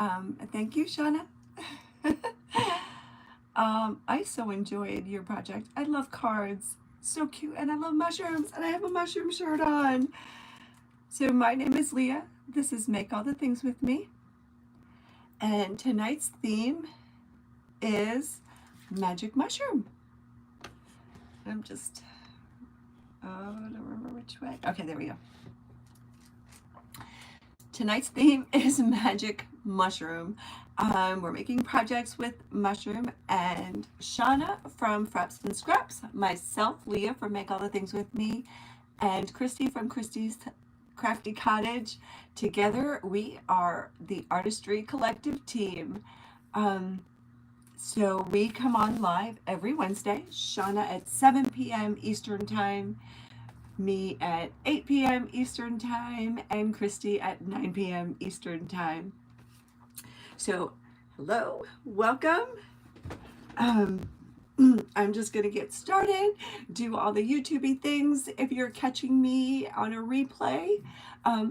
Thank you, Shauna. I so enjoyed your project. I love cards. So cute. And I love mushrooms. And I have a mushroom shirt on. So my name is Leah. This is Make All the Things With Me. And tonight's theme is magic mushroom. I'm just, I don't remember which way. Okay, there we go. Tonight's theme is magic mushroom. We're making projects with mushroom, and Shauna from Fraps and Scraps, myself, Leah from Make All the Things With Me, and Christy from Christy's Crafty Cottage. Together, we are the Artistry Collective team. So we come on live every Wednesday, Shauna at 7 p.m. Eastern Time, me at 8 p.m. Eastern Time, and Christy at 9 p.m. Eastern Time. So, hello, welcome. I'm just going to get started, do all the YouTubey things. If you're catching me on a replay,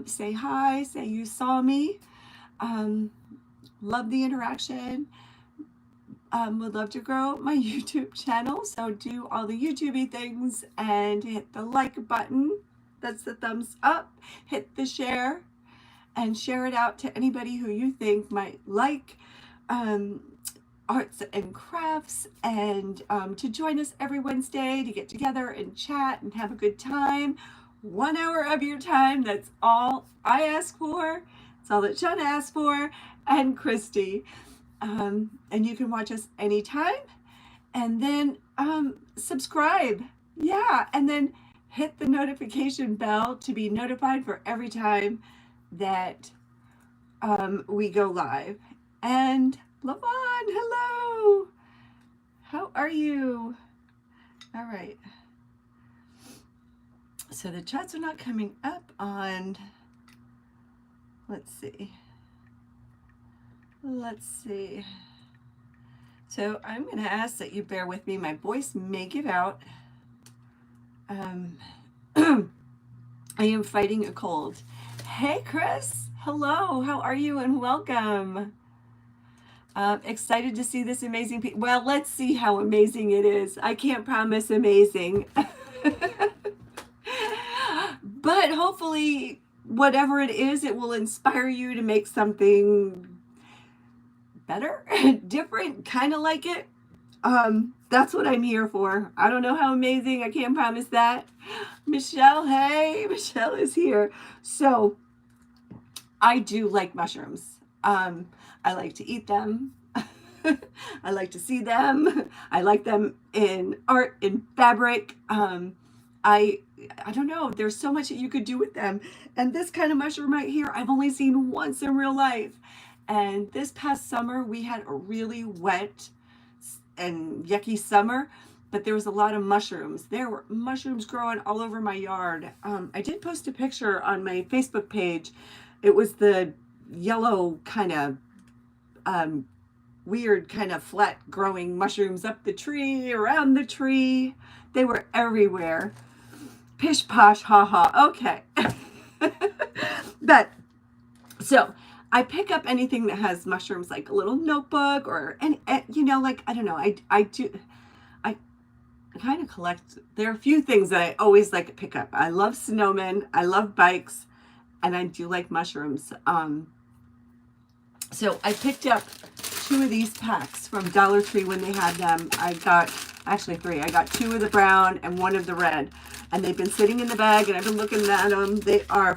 say hi, say you saw me. Love the interaction. Would love to grow my YouTube channel, so do all the YouTubey things and hit the like button. That's the thumbs up. Hit the share and share it out to anybody who you think might like arts and crafts, and to join us every Wednesday to get together and chat and have a good time. 1 hour of your time, that's all I ask for. That's all that Shauna asked for, and Christy. And you can watch us anytime, and then subscribe, yeah, and then hit the notification bell to be notified for every time that we go live. And Lavon, hello, how are you? All right, so the chats are not coming up on, let's see. So I'm going to ask that you bear with me. My voice may give out. I am fighting a cold. Hey, Chris. Hello. How are you? And welcome. Excited to see this amazing well, let's see how amazing it is. I can't promise amazing. But hopefully, whatever it is, it will inspire you to make something better, different, kind of like it. That's what I'm here for. I don't know how amazing, I can't promise that. Michelle, hey, Michelle is here. So I do like mushrooms. I like to eat them. I like to see them. I like them in art, in fabric. I don't know, there's so much that you could do with them. And this kind of mushroom right here, I've only seen once in real life. And this past summer, we had a really wet and yucky summer, but there was a lot of mushrooms. There were mushrooms growing all over my yard. I did post a picture on my Facebook page. It was the yellow kind of weird kind of flat growing mushrooms up the tree, around the tree. They were everywhere. Pish posh, ha ha. Okay. But so I pick up anything that has mushrooms, like a little notebook or any, you know, like, I don't know. I kind of collect. There are a few things that I always like to pick up. I love snowmen. I love bikes, and I do like mushrooms. So I picked up 2 of these packs from Dollar Tree when they had them. I got, actually 3. I got 2 of the brown and 1 of the red, and they've been sitting in the bag, and I've been looking at them. They are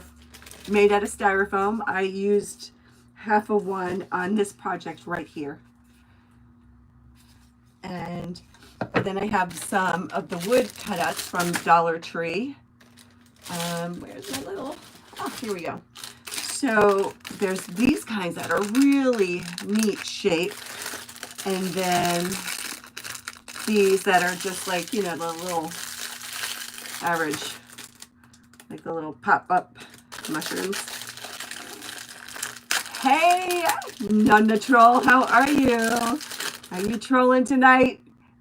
made out of styrofoam. I used half of one on this project right here. And then I have some of the wood cutouts from Dollar Tree. Where's my little, oh, here we go. So there's these kinds that are really neat shape. And then these that are just like, you know, the little average, like the little pop-up mushrooms. Hey, Nonna Troll, how are you? Are you trolling tonight?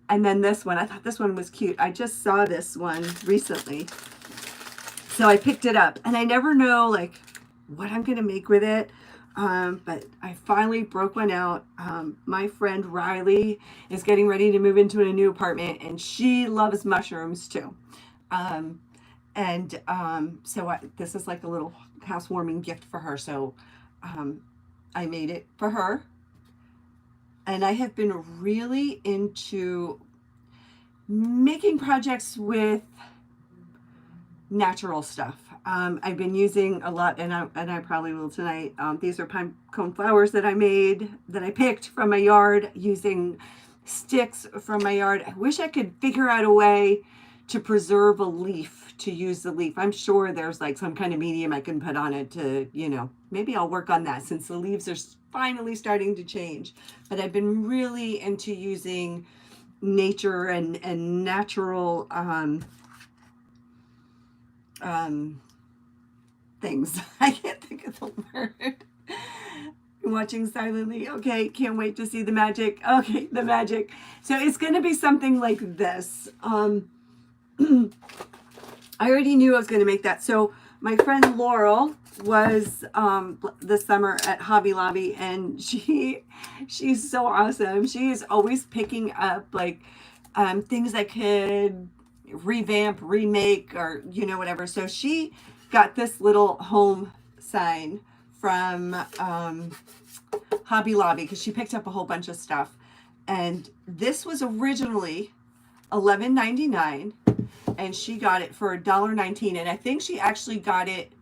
And then this one, I thought this one was cute. I just saw this one recently. So I picked it up, and I never know like what I'm gonna make with it. But I finally broke one out. My friend Riley is getting ready to move into a new apartment, and she loves mushrooms too. Um, this is like a little housewarming gift for her. So um, I made it for her. And I have been really into making projects with natural stuff. I've been using a lot, and I probably will tonight. These are pine cone flowers that I made, that I picked from my yard using sticks from my yard. I wish I could figure out a way to preserve a leaf, to use the leaf. I'm sure there's like some kind of medium I can put on it to, maybe I'll work on that since the leaves are finally starting to change. But I've been really into using nature and natural um, things. I can't think of the word. Watching silently. Okay, can't wait to see the magic. Okay, the magic. So it's going to be something like this. I already knew I was going to make that. So my friend Laurel was this summer at Hobby Lobby, and she's so awesome. She is always picking up like things I could revamp, remake, or whatever. So she got this little home sign from Hobby Lobby because she picked up a whole bunch of stuff, and this was originally $11.99, and she got it for $1.19, and I think she actually got it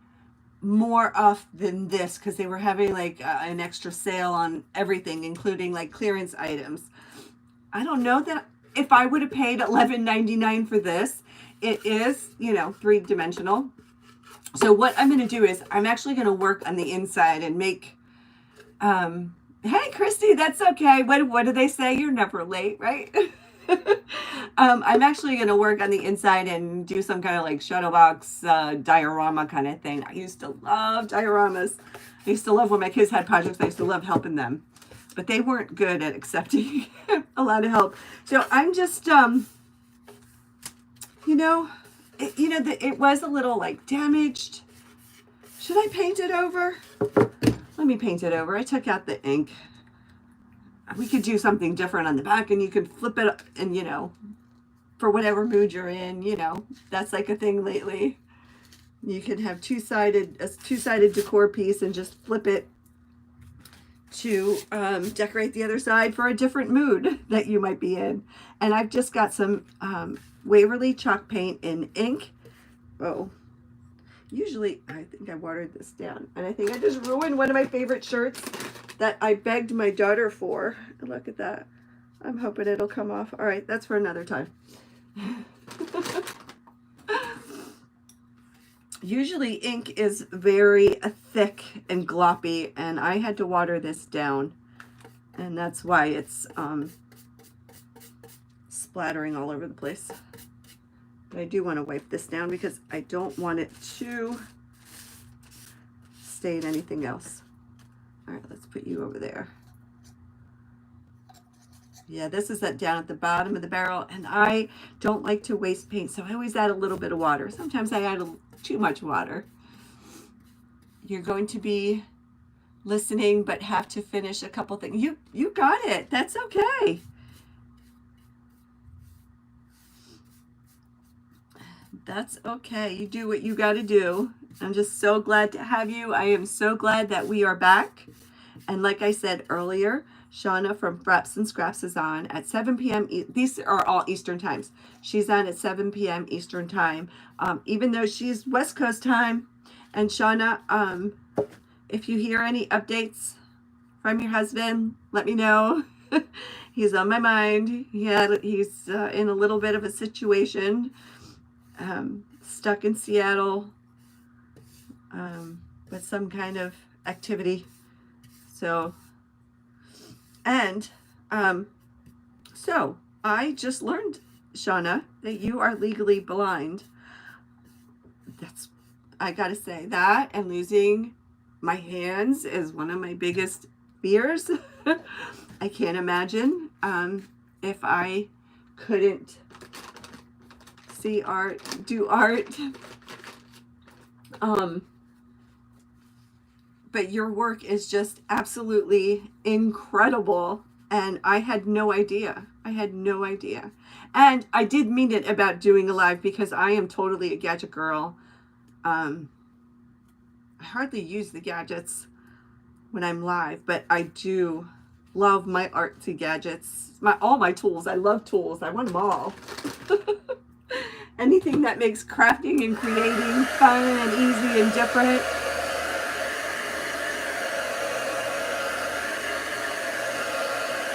more off than this because they were having like an extra sale on everything, including like clearance items. I don't know that if I would have paid $11.99 for this. It is, three-dimensional. So what I'm going to do is I'm actually going to work on the inside and make, hey, Christy, that's okay. What do they say? You're never late, right? I'm actually going to work on the inside and do some kind of like shuttle box diorama kind of thing. I used to love dioramas. I used to love when my kids had projects. I used to love helping them. But they weren't good at accepting a lot of help. So I'm just, it was a little like damaged. Should I paint it over? Let me paint it over. I took out the ink. We could do something different on the back, and you could flip it up, and for whatever mood you're in, that's like a thing lately. You could have a two-sided decor piece and just flip it to decorate the other side for a different mood that you might be in. And I've just got some Waverly chalk paint in ink. Oh, usually I think I watered this down, and I think I just ruined one of my favorite shirts that I begged my daughter for. Look at that. I'm hoping it'll come off. All right, that's for another time. Usually ink is very thick and gloppy, and I had to water this down, and that's why it's splattering all over the place. But I do want to wipe this down because I don't want it to stain anything else. All right, let's put you over there. Yeah, this is down at the bottom of the barrel, and I don't like to waste paint, so I always add a little bit of water. Sometimes I add too much water. You're going to be listening, but have to finish a couple things. You got it. That's okay. That's okay. You do what you got to do. I'm just so glad to have you. I am so glad that we are back. And like I said earlier, Shauna from Fraps and Scraps is on at 7 p.m. These are all Eastern times. She's on at 7 p.m. Eastern time, even though she's West Coast time. And Shauna, if you hear any updates from your husband, let me know. He's on my mind. He's in a little bit of a situation, stuck in Seattle with some kind of activity. So I just learned, Shauna, that you are legally blind. I gotta say that, and losing my hands is one of my biggest fears. I can't imagine if I couldn't see art, do art. but your work is just absolutely incredible. And I had no idea. I had no idea. And I did mean it about doing a live because I am totally a gadget girl. I hardly use the gadgets when I'm live, but I do love my artsy gadgets, all my tools. I love tools. I want them all. Anything that makes crafting and creating fun and easy and different.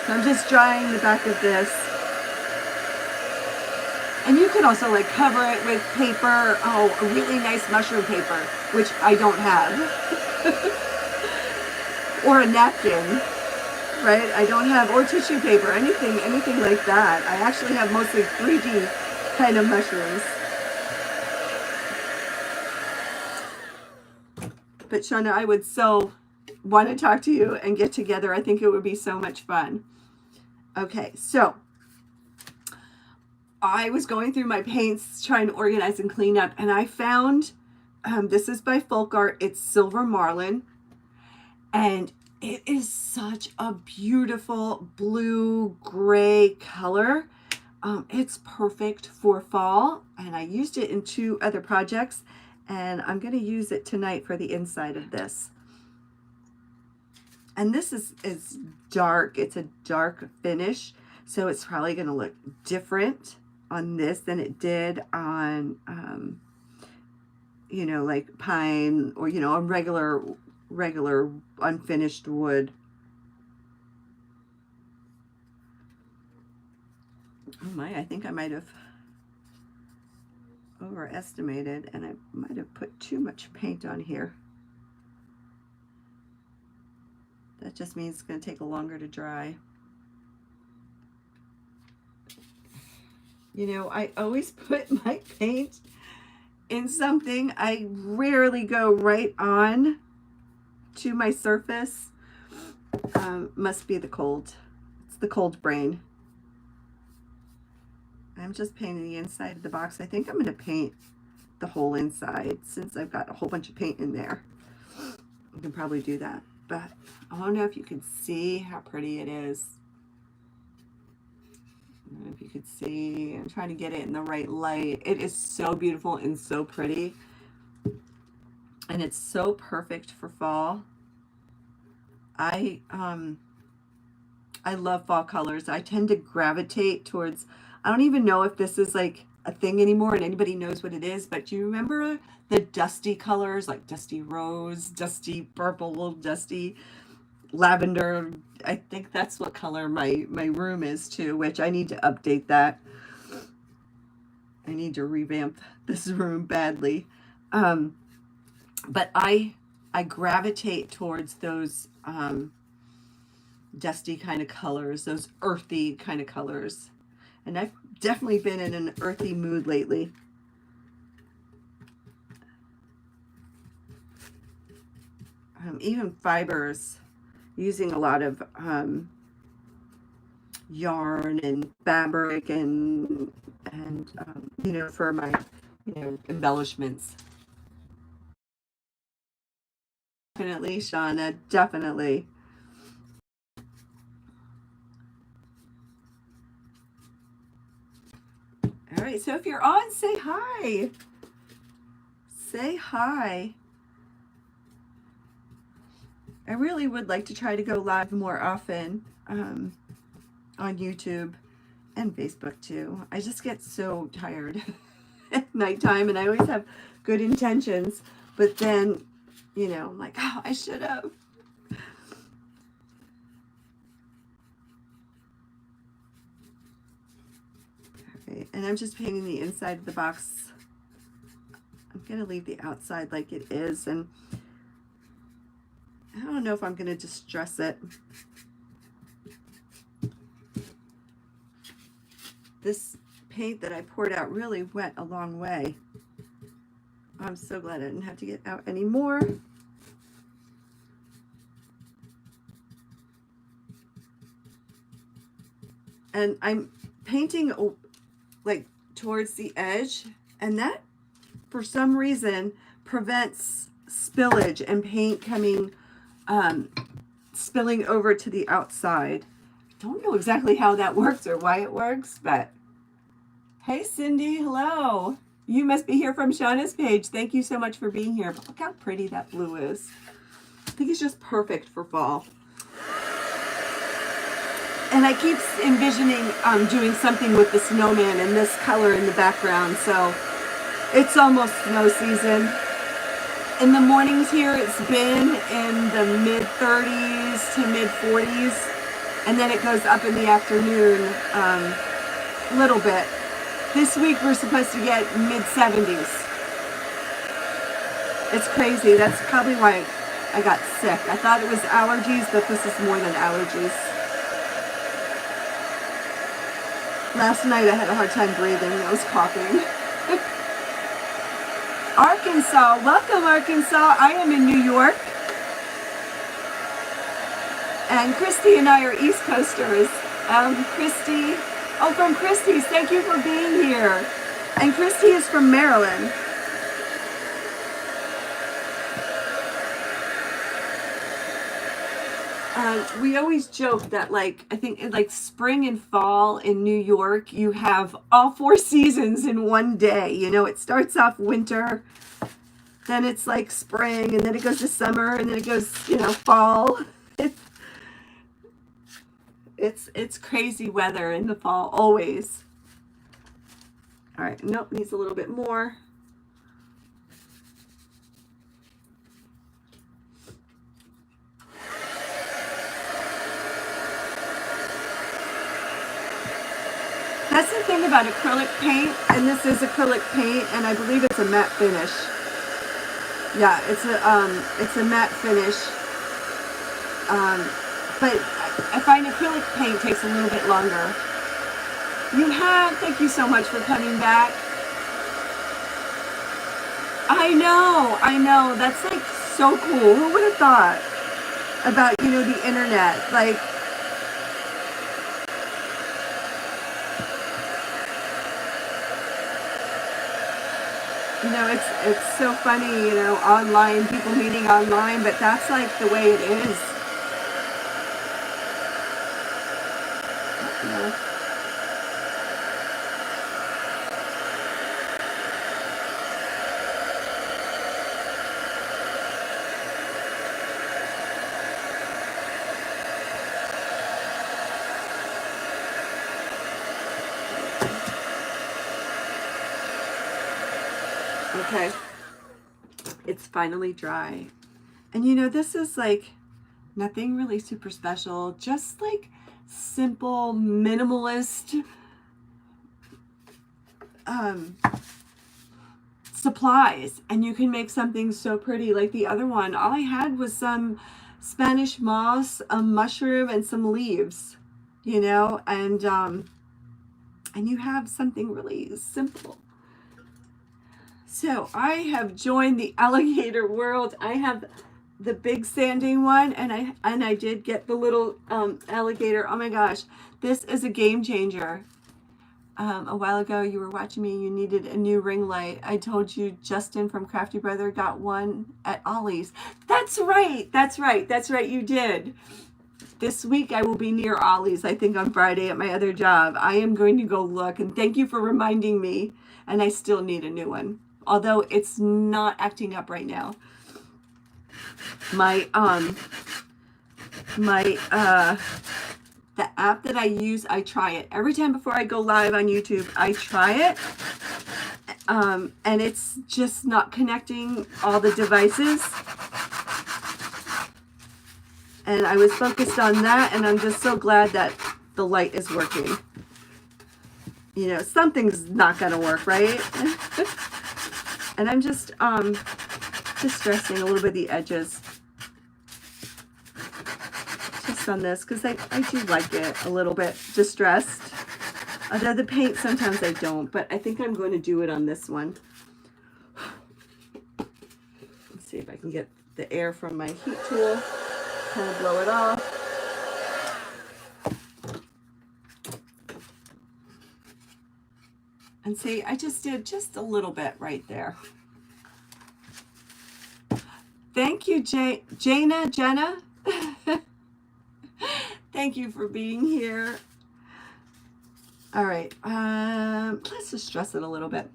So I'm just drying the back of this. And you can also like cover it with paper. Oh, a really nice mushroom paper, which I don't have. Or a napkin, right? I don't have, or tissue paper, anything like that. I actually have mostly 3D kind of mushrooms. But Shauna, I would so want to talk to you and get together. I think it would be so much fun. Okay, so I was going through my paints trying to organize and clean up, and I found, this is by Folk Art, it's Silver Marlin, and it is such a beautiful blue gray color. It's perfect for fall, and I used it in 2 other projects, and I'm going to use it tonight for the inside of this. And this is dark. It's a dark finish, so it's probably going to look different on this than it did on, you know, like pine or, you know, a regular unfinished wood. Oh my, I think I might have overestimated, and I might have put too much paint on here. That just means it's going to take longer to dry. You know, I always put my paint in something. I rarely go right on to my surface. Must be the cold. It's the cold brain. I'm just painting the inside of the box. I think I'm going to paint the whole inside since I've got a whole bunch of paint in there. I can probably do that. But I don't know if you can see how pretty it is. I don't know if you could see. I'm trying to get it in the right light. It is so beautiful and so pretty. And it's so perfect for fall. I love fall colors. I tend to gravitate towards, I don't even know if this is like a thing anymore and anybody knows what it is, but do you remember the dusty colors, like dusty rose, dusty purple, dusty lavender? I think that's what color my room is too, which I need to update that. I need to revamp this room badly. But I gravitate towards those dusty kind of colors, those earthy kind of colors. And I've definitely been in an earthy mood lately. Even fibers, using a lot of yarn and fabric and you know, for my, you know, embellishments. Definitely, Shauna, definitely. All right, so if you're on, say hi. Say hi. I really would like to try to go live more often on YouTube and Facebook too. I just get so tired at nighttime, and I always have good intentions, but then, you know, I'm like, oh, I should have. Okay, and I'm just painting the inside of the box. I'm going to leave the outside like it is, and I don't know if I'm going to distress it. This paint that I poured out really went a long way. I'm so glad I didn't have to get out any more. And I'm painting like towards the edge, and that for some reason prevents spillage and paint coming spilling over to the outside. I don't know exactly how that works or why it works, but hey, Cindy, hello. You must be here from Shauna's page. Thank you so much for being here. But look how pretty that blue is. I think it's just perfect for fall. And I keep envisioning doing something with the snowman and this color in the background. So it's almost snow season. In the mornings here, it's been in the mid 30s to mid 40s. And then it goes up in the afternoon a little bit. This week we're supposed to get mid 70s. It's crazy. That's probably why I got sick. I thought it was allergies, but this is more than allergies. Last night I had a hard time breathing. I was coughing. Arkansas. Welcome, Arkansas. I am in New York. And Christy and I are East Coasters. Christy. Oh, from Christy's. Thank you for being here. And Christy is from Maryland. We always joke that, like, I think in like spring and fall in New York, you have all 4 seasons in one day. You know, it starts off winter, then it's like spring, and then it goes to summer, and then it goes, you know, fall. It's crazy weather in the fall, always. All right, nope, needs a little bit more. That's the thing about acrylic paint, and this is acrylic paint, and I believe it's a matte finish. Yeah, it's a matte finish. But I find acrylic paint takes a little bit longer. Thank you so much for coming back. I know, that's like so cool. Who would have thought about, you know, the internet? Like, you know, it's so funny, you know, online, people meeting online, but that's like the way it is. You know. Okay, it's finally dry. And you know, this is like nothing really super special, just like simple, minimalist supplies. And you can make something so pretty. Like the other one, all I had was some Spanish moss, a mushroom, and some leaves, you know, and you have something really simple. So I have joined the alligator world. I have the big sanding one, and I did get the little alligator. Oh my gosh, this is a game changer. A while ago you were watching me, you needed a new ring light. I told you Justin from Crafty Brother got one at Ollie's. That's right, you did. This week I will be near Ollie's, I think on Friday at my other job. I am going to go look, and thank you for reminding me, and I still need a new one. Although it's not acting up right now. The app that I use, I try it. Every time before I go live on YouTube, I try it. And it's just not connecting all the devices. And I was focused on that, and I'm just so glad that the light is working. You know, something's not gonna work, right? And I'm just distressing a little bit of the edges. Just on this, because I do like it a little bit distressed. Although the paint, sometimes I don't, but I think I'm going to do it on this one. Let's see if I can get the air from my heat tool, kind of blow it off. And see, I just did just a little bit right there. Thank Thank you, Jenna. Thank you for being here. All right, let's just stress it a little bit.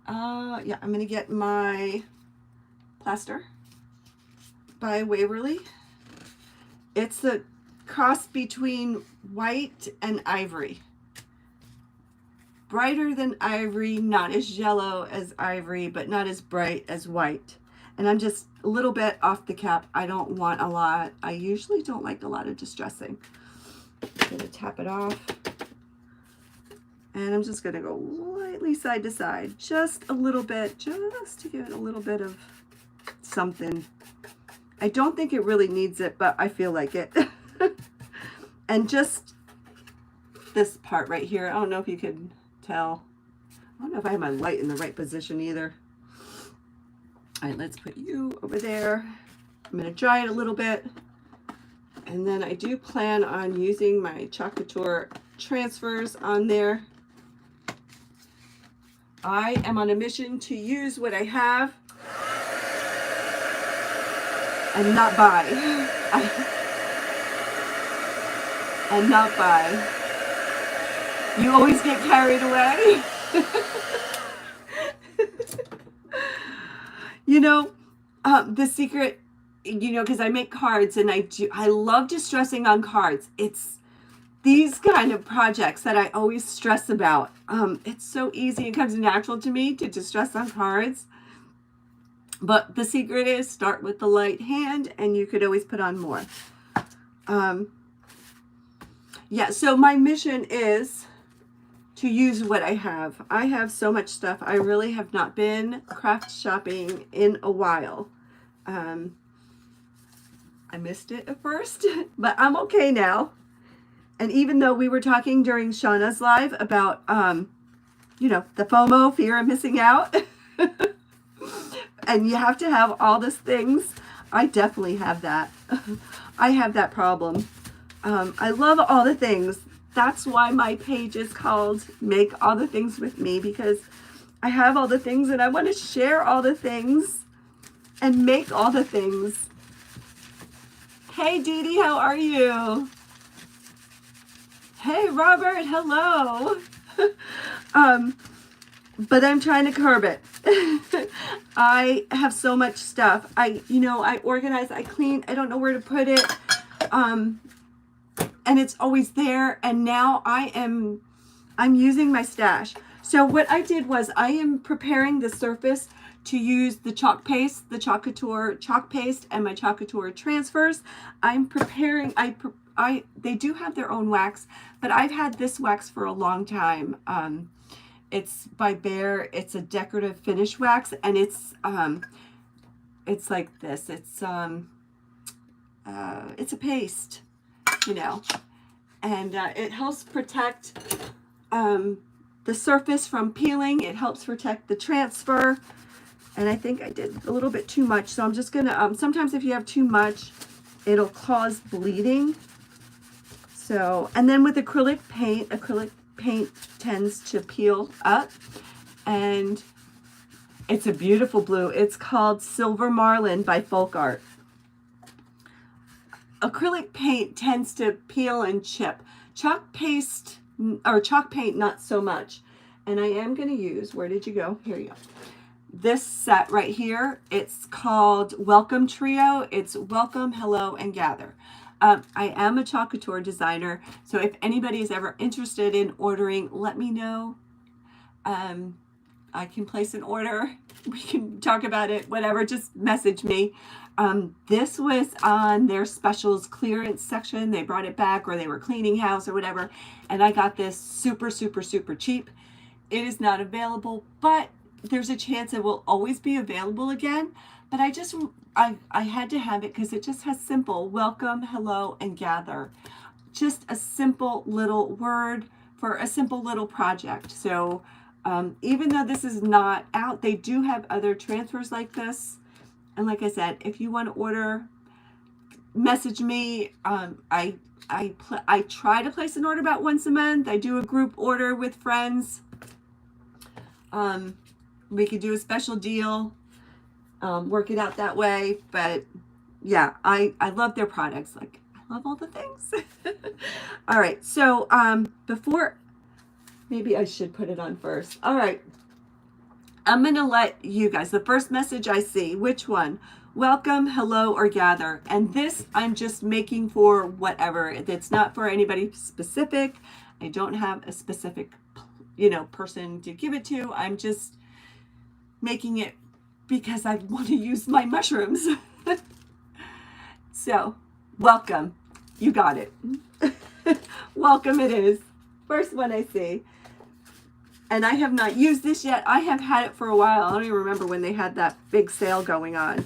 Yeah, I'm gonna get my plaster by Waverly. It's the cross between white and ivory. Brighter than ivory, not as yellow as ivory, but not as bright as white. And I'm just a little bit off the cap. I don't want a lot. I usually don't like a lot of distressing. I'm gonna tap it off. And I'm just gonna go lightly side to side, just a little bit, just to give it a little bit of something. I don't think it really needs it, but I feel like it. And just this part right here, I don't know if you could tell. I don't know if I have my light in the right position either. All right, let's put you over there. I'm gonna dry it a little bit. And then I do plan on using my Chalk Couture transfers on there. I am on a mission to use what I have and not buy. And not buy. You always get carried away. You know, the secret, you know, because I make cards and I love distressing on cards. It's these kind of projects that I always stress about. It's so easy. It comes natural to me to distress on cards. But the secret is start with the light hand and you could always put on more. Yeah, so my mission is to use what I have. I have so much stuff. I really have not been craft shopping in a while. I missed it at first, but I'm okay now. And even though we were talking during Shauna's live about, you know, the FOMO, fear of missing out, and you have to have all these things, I definitely have that. I have that problem. I love all the things. That's why my page is called Make All the Things With Me, because I have all the things and I want to share all the things and make all the things. Hey, Dee Dee, how are you? Hey, Robert, hello. But I'm trying to curb it. I have so much stuff. I organize, I clean, I don't know where to put it. And it's always there. And now I'm using my stash. So what I did was I am preparing the surface to use the chalk paste, the Chalk Couture chalk paste, and my Chalk Couture transfers. I'm preparing, they do have their own wax, but I've had this wax for a long time. It's by Bear. It's a decorative finish wax, and it's like this. It's a paste, you know, and it helps protect the surface from peeling. It helps protect the transfer. And I think I did a little bit too much, so I'm just gonna, sometimes if you have too much, it'll cause bleeding. So, and then with acrylic paint tends to peel up, and it's a beautiful blue. It's called Silver Marlin by Folk Art. Acrylic paint tends to peel and chip. Chalk paste, or chalk paint, not so much. And I am gonna use, where did you go? Here you go. This set right here, it's called Welcome Trio. It's Welcome, Hello, and Gather. I am a Chalk Couture designer, so if anybody is ever interested in ordering, let me know. I can place an order. We can talk about it, whatever, just message me. This was on their specials clearance section. They brought it back, or they were cleaning house or whatever, and I got this super, super, super cheap. It is not available, but there's a chance it will always be available again. But I had to have it because it just has simple welcome, hello, and gather. Just a simple little word for a simple little project. So even though this is not out, they do have other transfers like this. And like I said, if you want to order, message me. I try to place an order about once a month. I do a group order with friends. We could do a special deal. work it out that way. But yeah, I love their products. Like, I love all the things. All right, so before, maybe I should put it on first. All right, I'm gonna let you guys, the first message I see, which one? Welcome, hello, or gather. And this I'm just making for whatever. It's not for anybody specific. I don't have a specific, person to give it to. I'm just making it because I want to use my mushrooms. So, welcome. You got it. Welcome it is. First one I see. And I have not used this yet. I have had it for a while. I don't even remember when they had that big sale going on.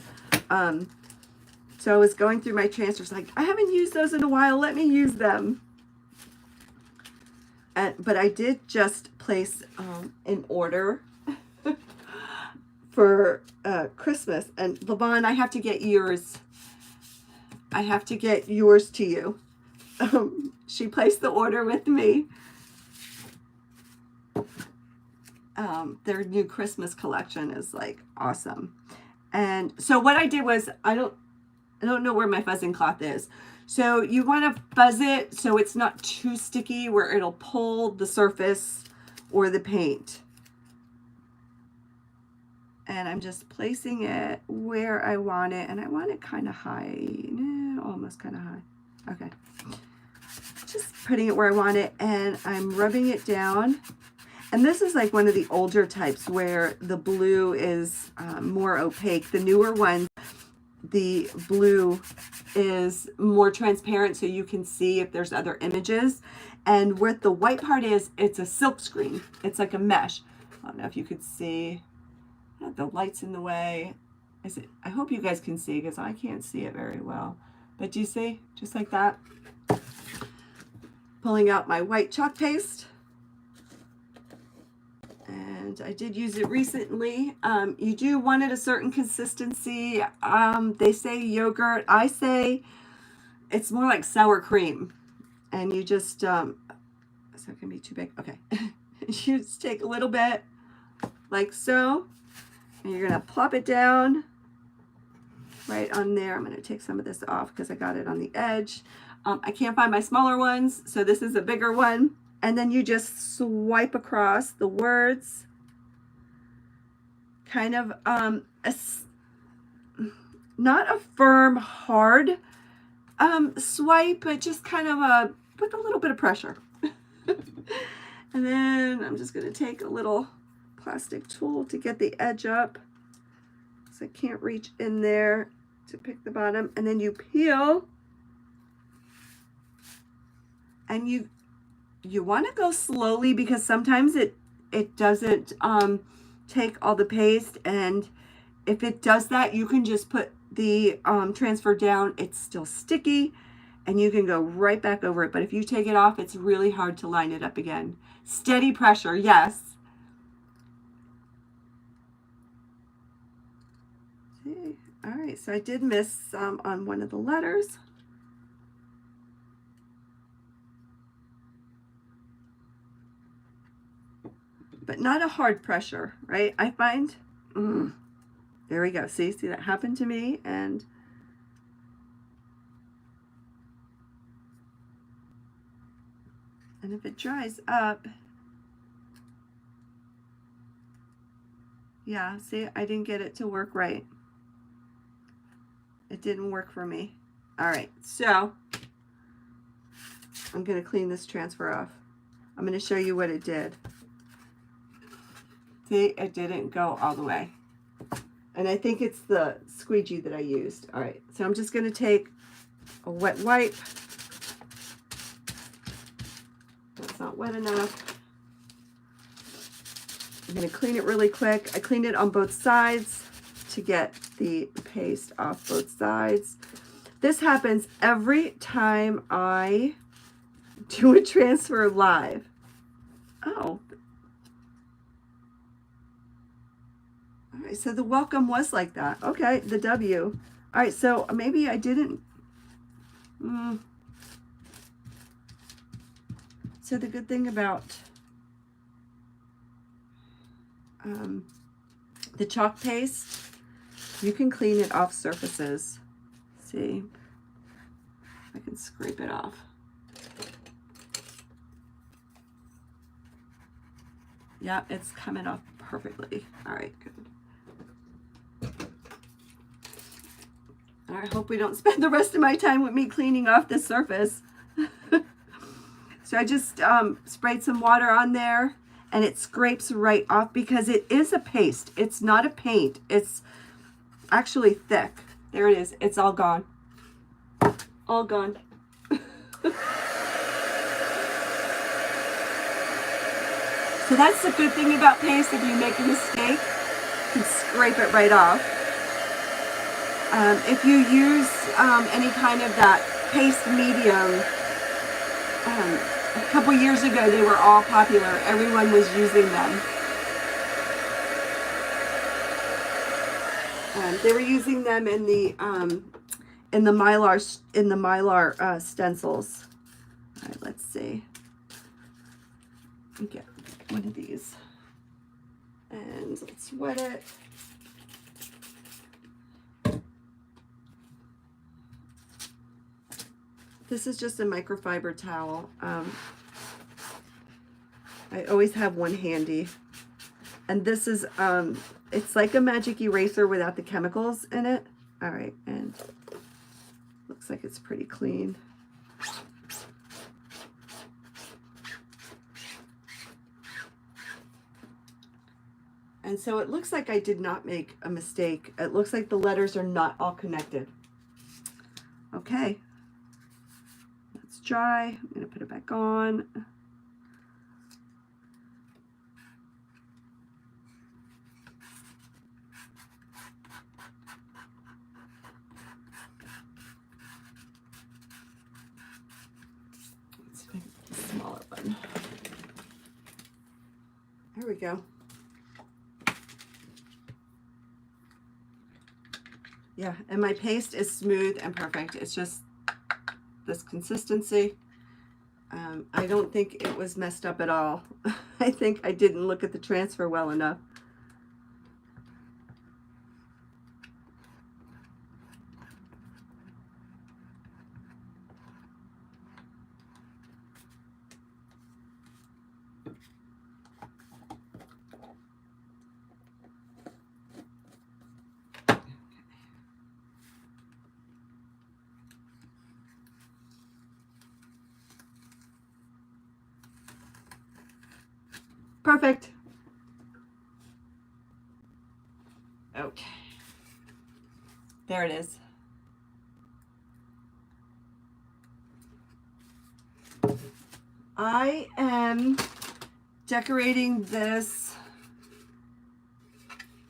So I was going through my transfers like, I haven't used those in a while. Let me use them. But I did just place an order for Christmas. And Levon, I have to get yours. I have to get yours to you. She placed the order with me. Their new Christmas collection is like awesome. And so what I did was, I don't know where my fuzzing cloth is. So you want to fuzz it so it's not too sticky where it'll pull the surface or the paint. And I'm just placing it where I want it. And I want it kind of high, almost kind of high. Okay. Just putting it where I want it, and I'm rubbing it down. And this is like one of the older types where the blue is more opaque. The newer one, the blue is more transparent so you can see if there's other images. And what the white part is, it's a silk screen. It's like a mesh. I don't know if you could see. The light's in the way. I hope you guys can see because I can't see it very well. But do you see? Just like that. Pulling out my white chalk paste. And I did use it recently. You do want it a certain consistency. They say yogurt. I say it's more like sour cream. And you just, so it can be too big. Okay. You just take a little bit like so. And you're going to plop it down right on there. I'm going to take some of this off because I got it on the edge. I can't find my smaller ones, so this is a bigger one. And then you just swipe across the words. Kind of, not a firm, hard swipe, but just kind of with a little bit of pressure. And then I'm just going to take a little plastic tool to get the edge up, so I can't reach in there to pick the bottom. And then you peel, and you want to go slowly because sometimes it doesn't take all the paste, and if it does that, you can just put the transfer down. It's still sticky and you can go right back over it, but if you take it off, it's really hard to line it up again. Steady pressure, yes. All right, so I did miss some on one of the letters. But not a hard pressure, right? I find, there we go. See that happened to me. And if it dries up, yeah, see, I didn't get it to work right. It didn't work for me. All right, so I'm going to clean this transfer off. I'm going to show you what it did. See, it didn't go all the way. And I think it's the squeegee that I used. All right, so I'm just going to take a wet wipe. That's not wet enough. I'm going to clean it really quick. I cleaned it on both sides to get the paste off both sides. This happens every time I do a transfer live. Oh. All right, so the welcome was like that. Okay, the W. All right, so maybe I didn't. So the good thing about the chalk paste, You can clean it off surfaces. See, I can scrape it off. Yeah, it's coming off perfectly. All right, good. I hope we don't spend the rest of my time with me cleaning off the surface. So I just sprayed some water on there, and it scrapes right off because it is a paste. It's not a paint. It's actually thick. There it is. It's all gone. All gone. So that's the good thing about paste. If you make a mistake, you can scrape it right off. If you use any kind of that paste medium, a couple years ago they were all popular. Everyone was using them. They were using them in the mylar stencils. All right, let's see. Get one of these, and let's wet it. This is just a microfiber towel. I always have one handy. And this is, it's like a magic eraser without the chemicals in it. All right, and looks like it's pretty clean. And so it looks like I did not make a mistake. It looks like the letters are not all connected. Okay. Let's dry. I'm going to put it back on. Let's make a smaller one. There we go. Yeah, and my paste is smooth and perfect. It's just this consistency. I don't think it was messed up at all. I think I didn't look at the transfer well enough. Perfect. Okay. There it is. I am decorating this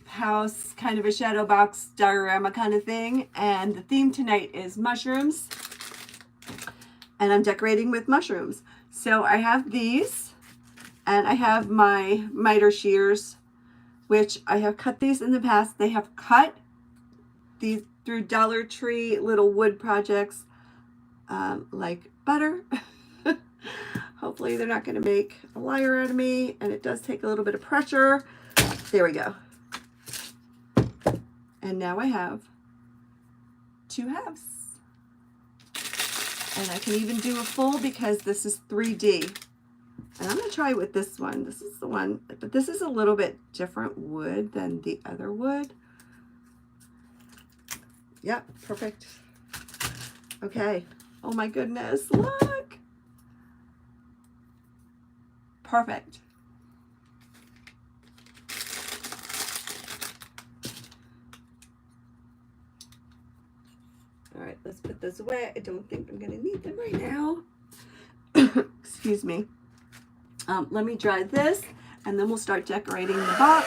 house, kind of a shadow box diorama kind of thing, and the theme tonight is mushrooms, and I'm decorating with mushrooms. So I have these, and I have my miter shears, which I have cut these in the past. They have cut these through Dollar Tree little wood projects like butter. Hopefully they're not going to make a liar out of me, and it does take a little bit of pressure. There we go. And now I have two halves. And I can even do a full because this is 3D. And I'm going to try with this one. This is the one, but this is a little bit different wood than the other wood. Yep, perfect. Okay. Oh my goodness, look. Perfect. All right, let's put this away. I don't think I'm going to need them right now. Excuse me. Let me dry this, and then we'll start decorating the box.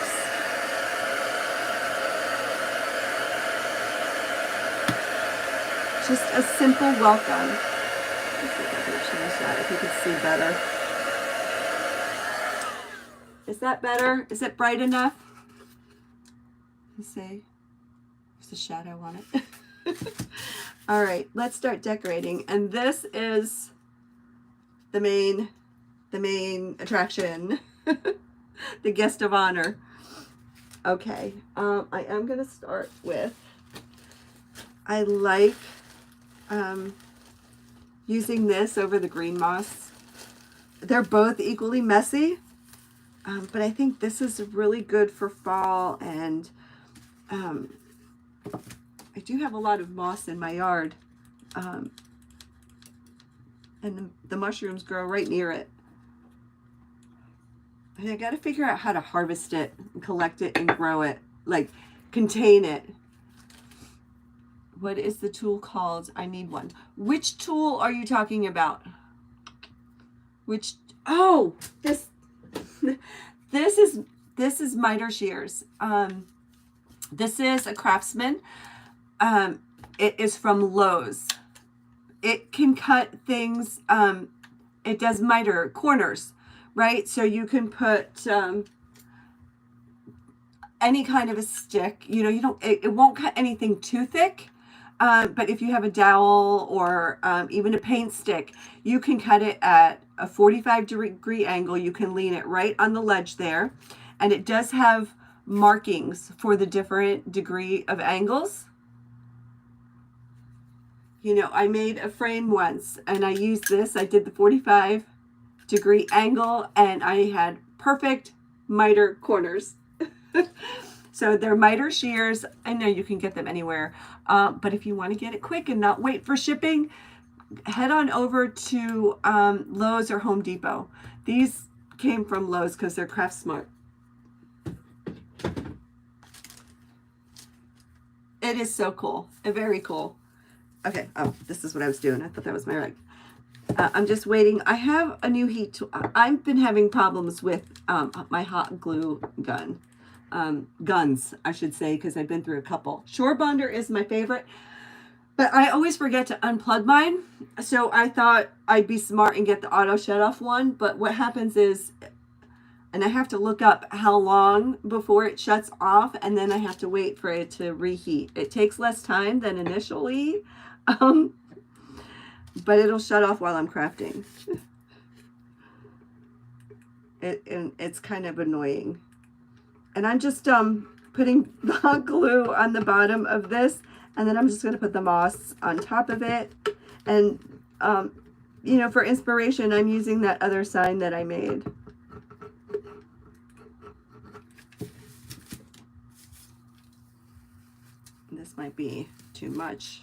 Just a simple welcome. Let's see if I can change that, if you can see better. Is that better? Is it bright enough? You see? There's a shadow on it. All right, let's start decorating. And this is the main attraction, the guest of honor. Okay, I am going to start with, I like using this over the green moss. They're both equally messy, but I think this is really good for fall, and I do have a lot of moss in my yard, and the mushrooms grow right near it. And I got to figure out how to harvest it, and collect it, and grow it, like contain it. What is the tool called? I need one. Which tool are you talking about? Which, oh, this is miter shears. This is a Craftsman. It is from Lowe's. It can cut things. It does miter corners, right? So you can put any kind of a stick. You know, you don't. It won't cut anything too thick. But if you have a dowel or even a paint stick, you can cut it at a 45-degree angle. You can lean it right on the ledge there. And it does have markings for the different degree of angles. You know, I made a frame once and I used this. I did the 45-degree angle and I had perfect miter corners. So they're miter shears. I know you can get them anywhere. But if you want to get it quick and not wait for shipping, head on over to Lowe's or Home Depot. These came from Lowe's because they're Craft Smart. It is so cool. Very cool. Okay. Oh, this is what I was doing. I thought that was my right. I'm just waiting. I have a new heat tool. I've been having problems with my hot glue gun. Guns, I should say, because I've been through a couple. Shore Bonder is my favorite, but I always forget to unplug mine. So I thought I'd be smart and get the auto shut off one. But what happens is, and I have to look up how long before it shuts off, and then I have to wait for it to reheat. It takes less time than initially, but it'll shut off while I'm crafting. It's kind of annoying. And I'm just putting the hot glue on the bottom of this, and then I'm just going to put the moss on top of it. And, you know, for inspiration, I'm using that other sign that I made. This might be too much.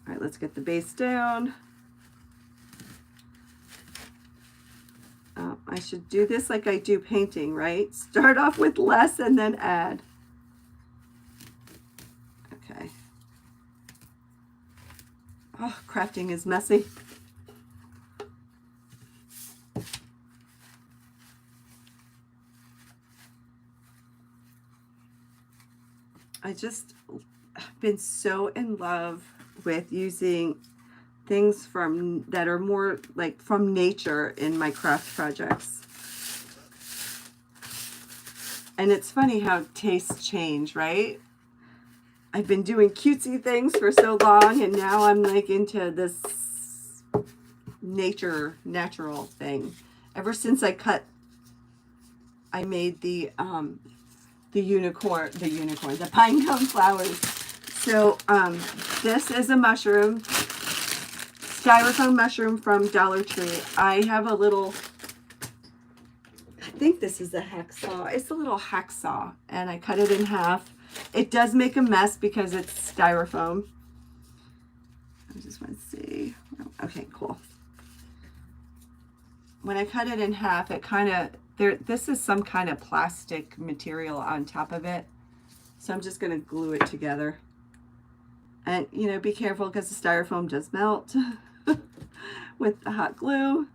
All right, let's get the base down. I should do this like I do painting, right? Start off with less and then add. Okay. Oh, crafting is messy. I just been so in love with using things from that are more like from nature in my craft projects. And it's funny how tastes change, right? I've been doing cutesy things for so long, and now I'm like into this natural thing. Ever since I made the pine cone flowers. So this is a mushroom, styrofoam mushroom from Dollar Tree. I have a little, I think this is a hacksaw. It's a little hacksaw, and I cut it in half. It does make a mess because it's styrofoam. I just want to see. Okay, cool. When I cut it in half, it kind of, this is some kind of plastic material on top of it. So I'm just going to glue it together. And, you know, be careful because the styrofoam does melt with the hot glue.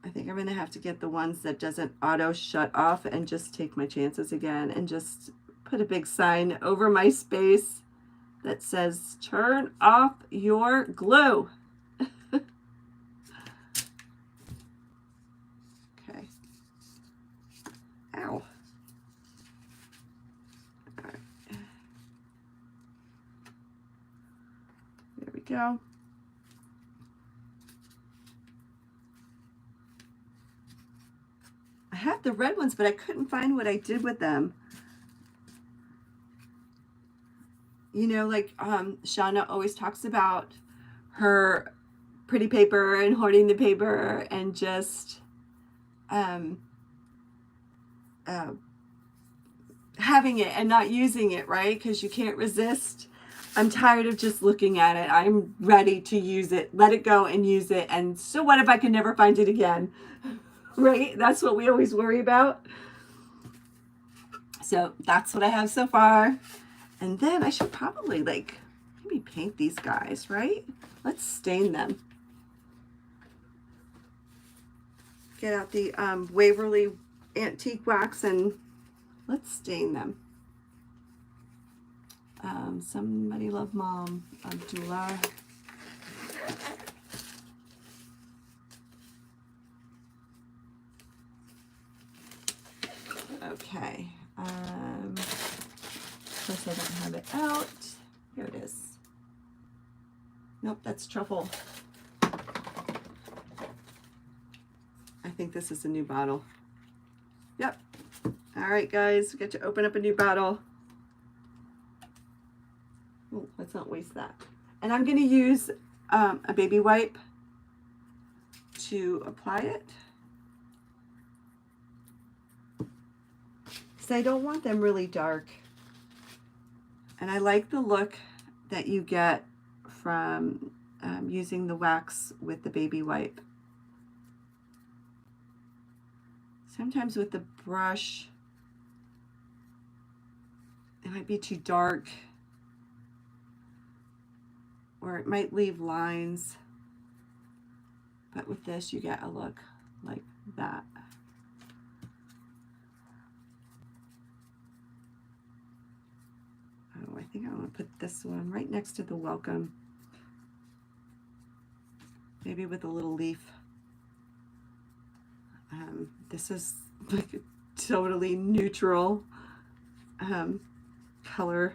I think I'm going to have to get the ones that doesn't auto shut off and just take my chances again and just put a big sign over my space that says, turn off your glue. Okay. Ow. All right. There we go. the red ones, but I couldn't find what I did with them. You know, like Shauna always talks about her pretty paper and hoarding the paper and just having it and not using it, right? Because you can't resist. I'm tired of just looking at it. I'm ready to use it, let it go and use it. And so what if I can never find it again? Right? That's what we always worry about. So that's what I have so far. And then I should probably like maybe paint these guys, right? Let's stain them. Get out the Waverly antique wax and let's stain them. Somebody Love Mom, Abdullah. Okay. Of course I don't have it out. Here it is. Nope, that's truffle. I think this is a new bottle. Yep. All right, guys, we get to open up a new bottle. Oh, let's not waste that. And I'm going to use a baby wipe to apply it. So I don't want them really dark. And I like the look that you get from using the wax with the baby wipe. Sometimes with the brush, it might be too dark, or it might leave lines. But with this, you get a look like that. Oh, I think I'm going to put this one right next to the welcome. Maybe with a little leaf. This is like a totally neutral color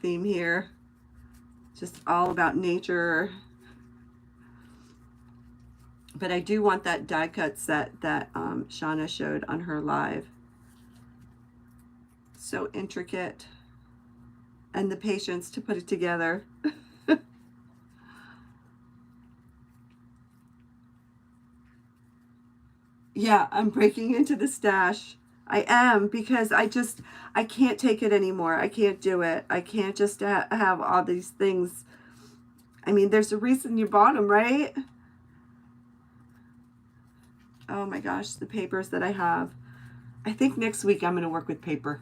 theme here. Just all about nature. But I do want that die cut set that Shauna showed on her live. So intricate. And the patience to put it together. Yeah, I'm breaking into the stash. I am, because I can't take it anymore. I can't do it. I can't just have all these things. I mean, there's a reason you bought them, right? Oh my gosh, the papers that I have. I think next week I'm going to work with paper.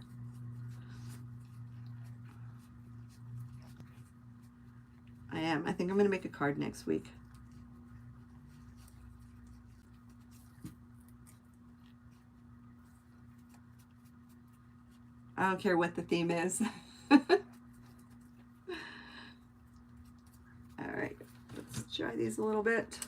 I am. I think I'm going to make a card next week. I don't care what the theme is. All right, let's try these a little bit.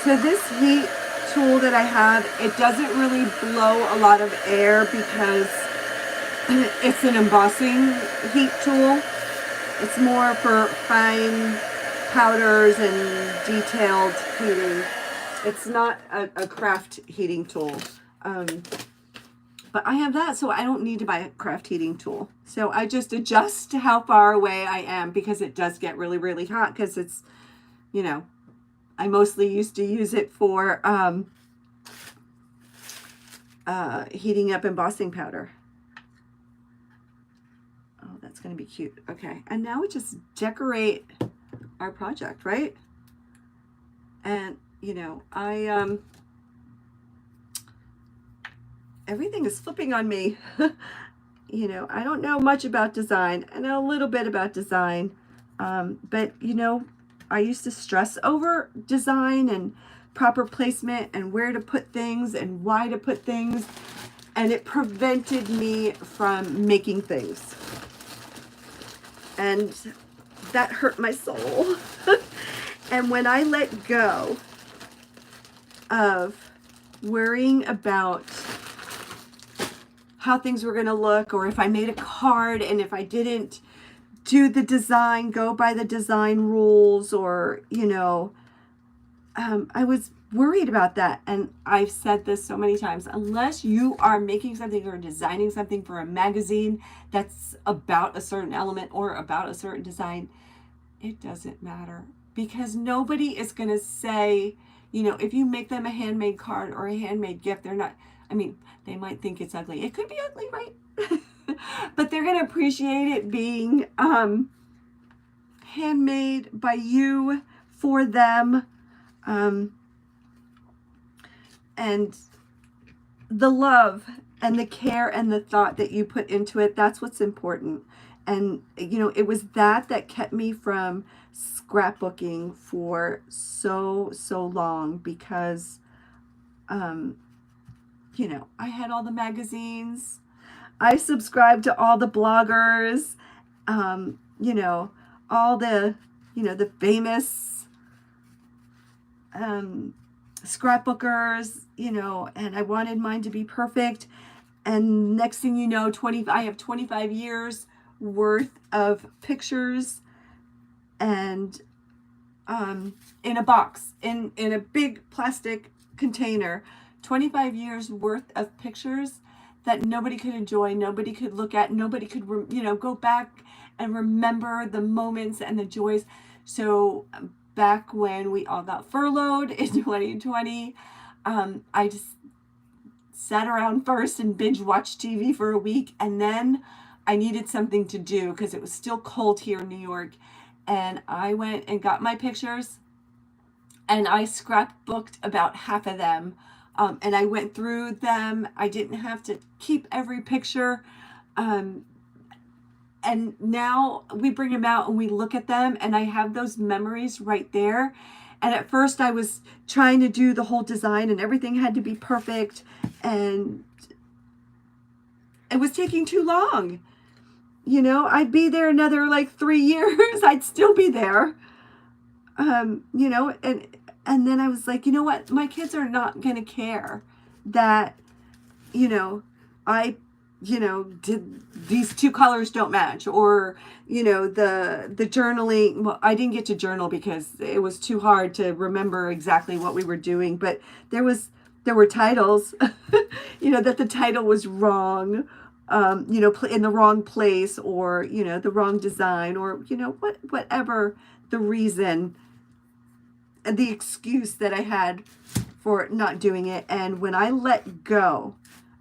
So this heat tool that I have, it doesn't really blow a lot of air because it's an embossing heat tool. It's more for fine powders and detailed heating. It's not a craft heating tool. But I have that, so I don't need to buy a craft heating tool. So I just adjust to how far away I am, because it does get really, really hot, because it's, you know, I mostly used to use it for heating up embossing powder. Oh, that's going to be cute. Okay, and now we just decorate our project, right? And you know, everything is flipping on me. You know, I don't know much about design. I know a little bit about design, but you know, I used to stress over design and proper placement and where to put things and why to put things, and it prevented me from making things, and that hurt my soul. And when I let go of worrying about how things were going to look, or if I made a card and if I didn't do the design, go by the design rules, or, you know, I was worried about that. And I've said this so many times, unless you are making something or designing something for a magazine that's about a certain element or about a certain design, it doesn't matter, because nobody is going to say, you know, if you make them a handmade card or a handmade gift, they're not, I mean, they might think it's ugly. It could be ugly, right? But they're going to appreciate it being handmade by you, for them. And the love and the care and the thought that you put into it, that's what's important. And, you know, it was that kept me from scrapbooking for so long, because, you know, I had all the magazines. I subscribed to all the bloggers, you know, all the, you know, the famous scrapbookers, you know, and I wanted mine to be perfect. And next thing you know, I have 25 years worth of pictures, and in a box, in a big plastic container, 25 years worth of pictures that nobody could enjoy, nobody could look at, nobody could, you know, go back and remember the moments and the joys. So back when we all got furloughed in 2020, I just sat around first and binge watched TV for a week, and then I needed something to do because it was still cold here in New York, and I went and got my pictures, and I scrapbooked about half of them, and I went through them. I didn't have to keep every picture, and now we bring them out and we look at them, and I have those memories right there. And at first I was trying to do the whole design and everything had to be perfect, and it was taking too long. You know, I'd be there another like 3 years. I'd still be there. You know, and then I was like, you know what? My kids are not going to care that, you know, I, you know, did these two colors don't match, or, you know, the journaling. Well, I didn't get to journal because it was too hard to remember exactly what we were doing, but there were titles, you know, that the title was wrong, you know, in the wrong place, or, you know, the wrong design, or, you know, whatever the reason, the excuse that I had for not doing it. And when I let go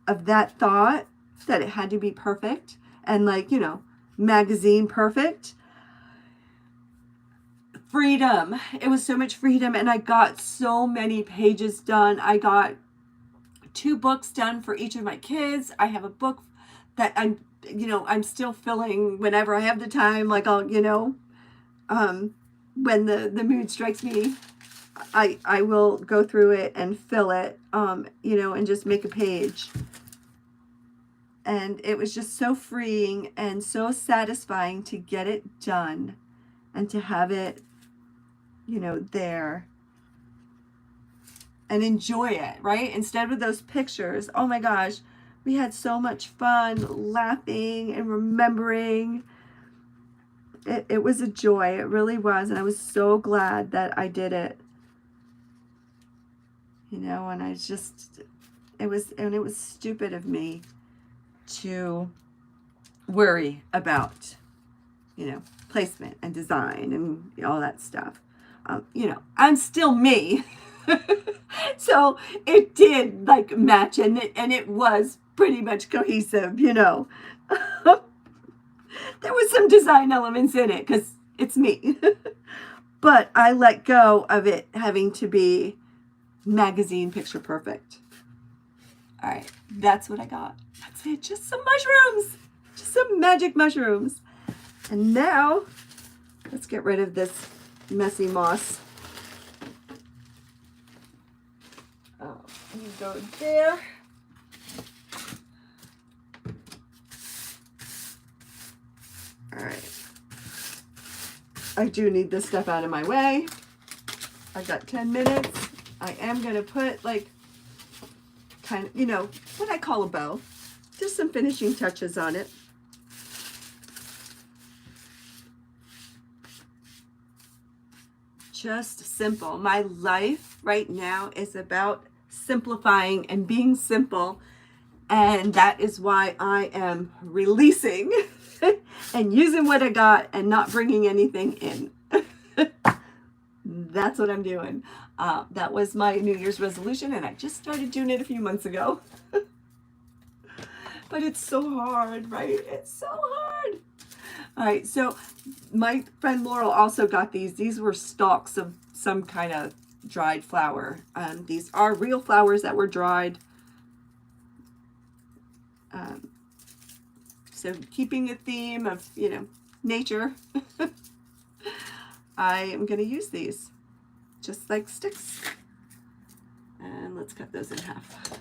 of that thought that it had to be perfect and, like, you know, magazine perfect, freedom. It was so much freedom, and I got so many pages done. I got 2 books done for each of my kids. I have a book that I'm still filling whenever I have the time. Like, I'll, you know, when the mood strikes me, I will go through it and fill it, you know, and just make a page. And it was just so freeing and so satisfying to get it done and to have it, you know, there and enjoy it, right? Instead of those pictures, oh my gosh, we had so much fun laughing and remembering. It was a joy. It really was. And I was so glad that I did it. You know, and I just, it was stupid of me to worry about, you know, placement and design and all that stuff. You know, I'm still me. So it did like match, and it was pretty much cohesive, you know. There was some design elements in it because it's me. But I let go of it having to be magazine picture perfect. All right, that's what I got. That's it, just some mushrooms, just some magic mushrooms. And now let's get rid of this messy moss. Oh, you go there. All right. I do need this stuff out of my way. I've got 10 minutes. I am going to put like kind of, you know, what I call a bow. Just some finishing touches on it. just simple. My life right now is about simplifying and being simple. And that is why I am releasing and using what I got and not bringing anything in. That's what I'm doing. That was my New Year's resolution, and I just started doing it a few months ago. But it's so hard, right? It's so hard. All right, so my friend Laurel also got these. These were stalks of some kind of dried flower. These are real flowers that were dried. So keeping a theme of, you know, nature, I am going to use these just like sticks. And let's cut those in half.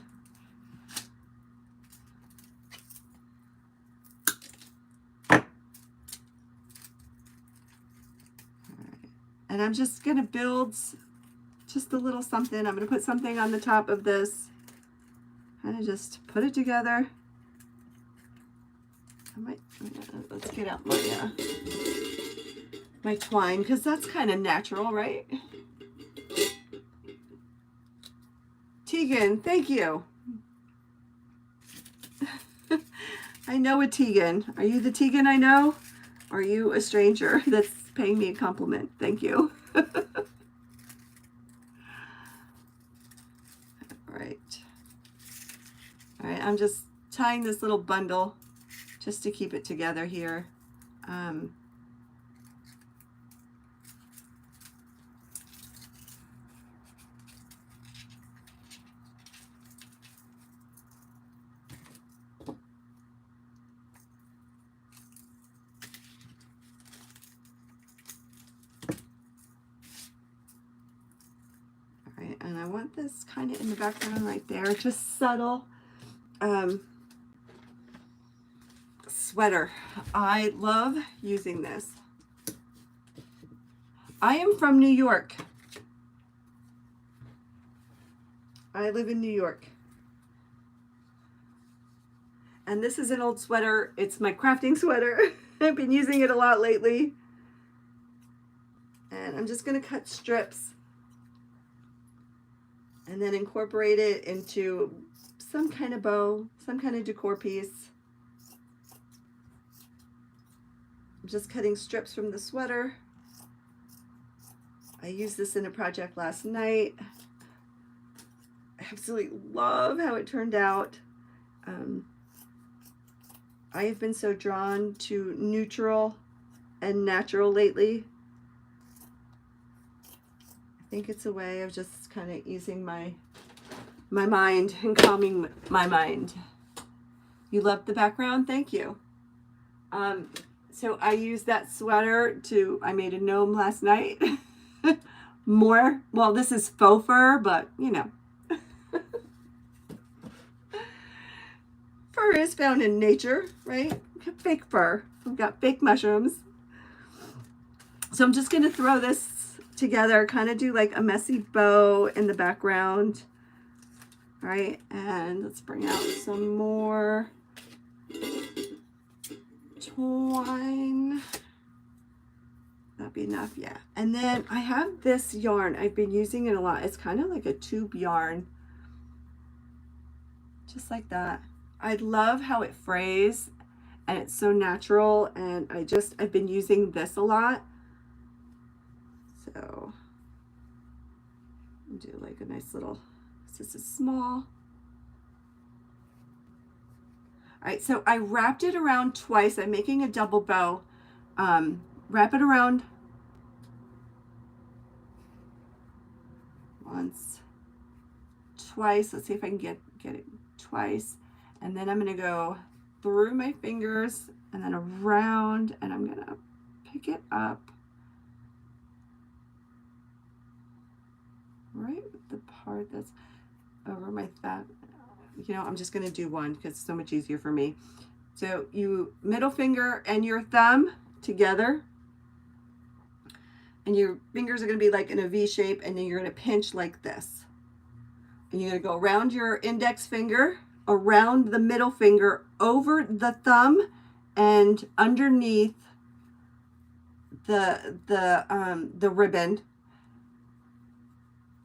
And I'm just going to build just a little something. I'm going to put something on the top of this. Kind of just put it together. Let's get out my twine, because that's kind of natural, right? Tegan, thank you. I know a Tegan. Are you the Tegan I know? Are you a stranger that's paying me a compliment? Thank you. All right. All right, I'm just tying this little bundle just to keep it together here. And I want this kind of in the background right there, just subtle. Sweater. I love using this. I am from New York. I live in New York. And this is an old sweater. It's my crafting sweater. I've been using it a lot lately. And I'm just going to cut strips and then incorporate it into some kind of bow, some kind of decor piece. I'm just cutting strips from the sweater. I used this in a project last night. I absolutely love how it turned out. I have been so drawn to neutral and natural lately. I think it's a way of just kind of easing my mind and calming my mind. You love the background? Thank you. So I used that sweater I made a gnome last night. Well, this is faux fur, but you know. Fur is found in nature, right? Fake fur. We've got fake mushrooms. So I'm just going to throw this together, kind of do like a messy bow in the background. All right, and let's bring out some more twine. That'd be enough, yeah. And then I have this yarn. I've been using it a lot. It's kind of like a tube yarn. Just like that. I love how it frays and it's so natural, and I've been using this a lot. So I'll do like a nice little, this is small. All right, so I wrapped it around twice. I'm making a double bow. Wrap it around once, twice. Let's see if I can get it twice. And then I'm going to go through my fingers and then around, and I'm going to pick it up right with the part that's over my thumb. You know, I'm just going to do one because it's so much easier for me. So you middle finger and your thumb together, and your fingers are going to be like in a V shape, and then you're going to pinch like this. And you're going to go around your index finger, around the middle finger, over the thumb, and underneath the ribbon,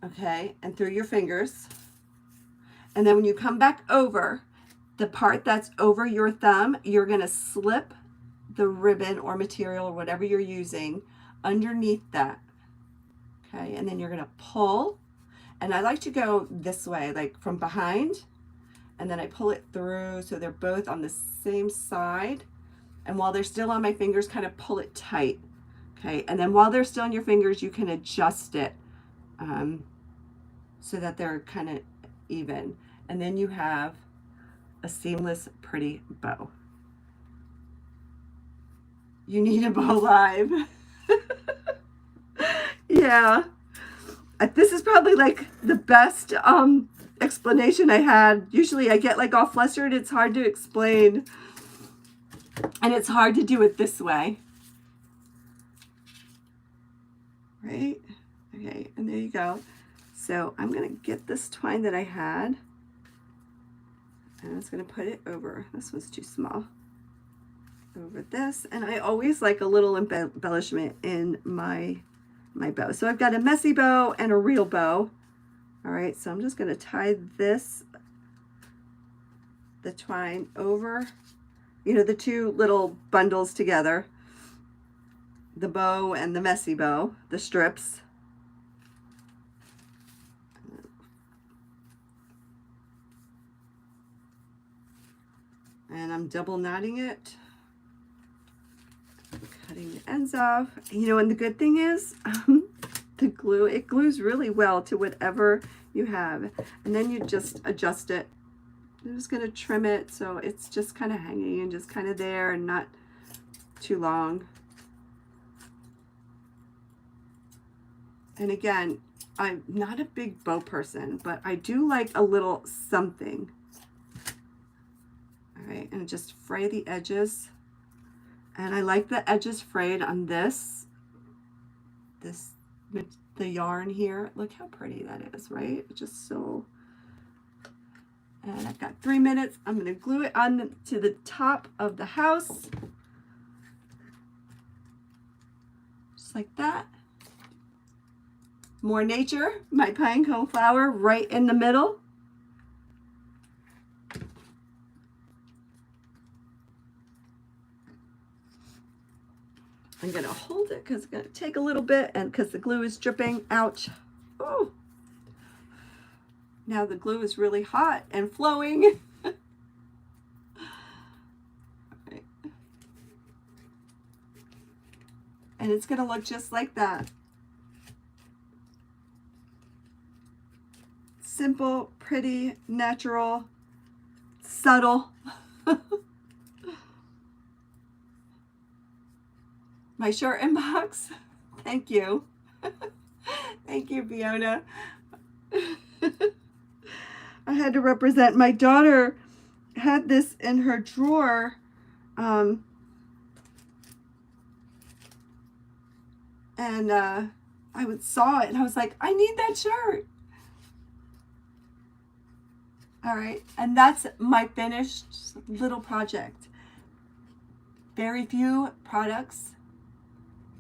okay, and through your fingers. And then when you come back over, the part that's over your thumb, you're going to slip the ribbon or material or whatever you're using underneath that. Okay, and then you're going to pull. And I like to go this way, like from behind, and then I pull it through so they're both on the same side. And while they're still on my fingers, kind of pull it tight. Okay, and then while they're still on your fingers, you can adjust it so that they're kind of even. And then you have a seamless, pretty bow. You need a bow live. Yeah. This is probably like the best explanation I had. Usually I get like all flustered. It's hard to explain. And it's hard to do it this way. Right? Okay, and there you go. So I'm going to get this twine that I had. And I'm just going to put it over. This one's too small. Over this. And I always like a little embellishment in my bow. So I've got a messy bow and a real bow. All right, so I'm just going to tie the twine over, you know, the two little bundles together, the bow and the messy bow, the strips. And I'm double knotting it, cutting the ends off. You know, and the good thing is the glue, it glues really well to whatever you have. And then you just adjust it. I'm just going to trim it so it's just kind of hanging and just kind of there and not too long. And again, I'm not a big bow person, but I do like a little something. All right, and just fray the edges. And I like the edges frayed on the yarn here. Look how pretty that is, right? It's just so. And I've got 3 minutes. I'm going to glue it on to the top of the house. Just like that. More nature, my pine cone flower right in the middle. I'm going to hold it because it's going to take a little bit and because the glue is dripping. Ouch. Oh. Now the glue is really hot and flowing. Right. And it's going to look just like that. Simple, pretty, natural, subtle. My shirt inbox. Thank you. Thank you, Fiona. I had to represent. My daughter had this in her drawer. And I saw it and I was like, I need that shirt. All right, and that's my finished little project. Very few products,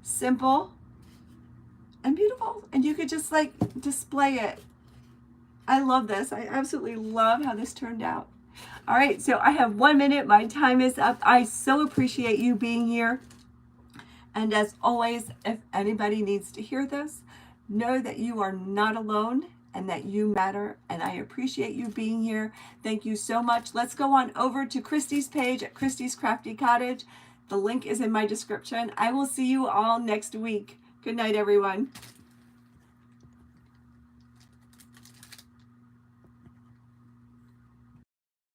simple and beautiful, and you could just like display it. I love this. I absolutely love how this turned out. All right, so I have 1 minute. My time is up. I so appreciate you being here. And as always, if anybody needs to hear this, know that you are not alone and that you matter. And I appreciate you being here. Thank you so much. Let's go on over to Christy's page at Christy's Crafty Cottage. The link is in my description. I will see you all next week. Good night, everyone.